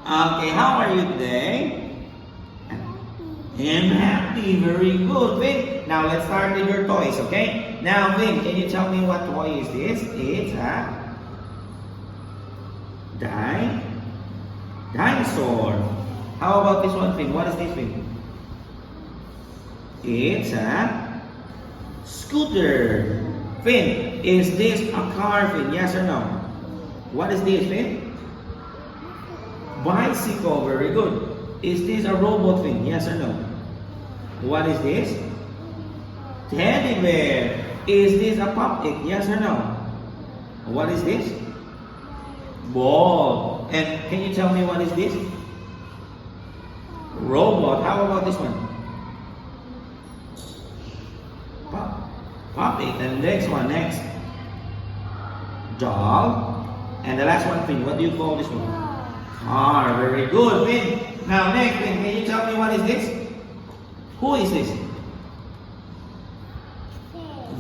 Okay, how are you today? I'm happy, very good. Vin, now let's start with your toys, okay? Now, Vin, can you tell me what toy is this? It's a dinosaur. How about this one, Vin? What is this, Vin? It's a scooter. Vin, is this a car, Vin? Yes or no? What is this, Vin? Bicycle, very good. Is this a robot, Vin? Yes or no? What is this? Teddy bear. Is this a puppet? Yes or no? What is this? Ball. And can you tell me what is this? Robot. How about this one? Puppet. And the next one, next. Doll. And the last one, Finn. What do you call this one? Car. Very good, Finn. Now, next, Finn, can you tell me what is this? Who is this?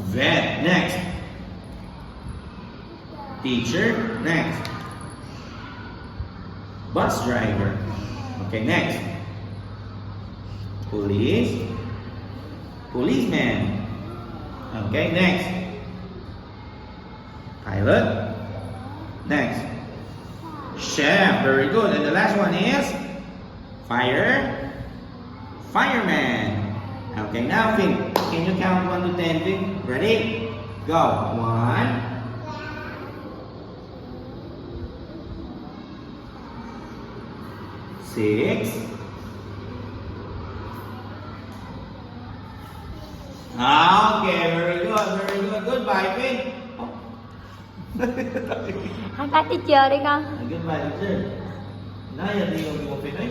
Vet. Next. Teacher. Next. Bus driver. Okay, next. Policeman. Okay, next. Pilot. Next. Chef. Very good. And the last one is fireman. Okay, now Finn, can you count 1 to 10, Finn? Ready? Go. 1, 6. Okay, very good, very good. Goodbye, Finn. Oh. Hanggang teacher ka. Goodbye, teacher. Naya, di yung Pinoy.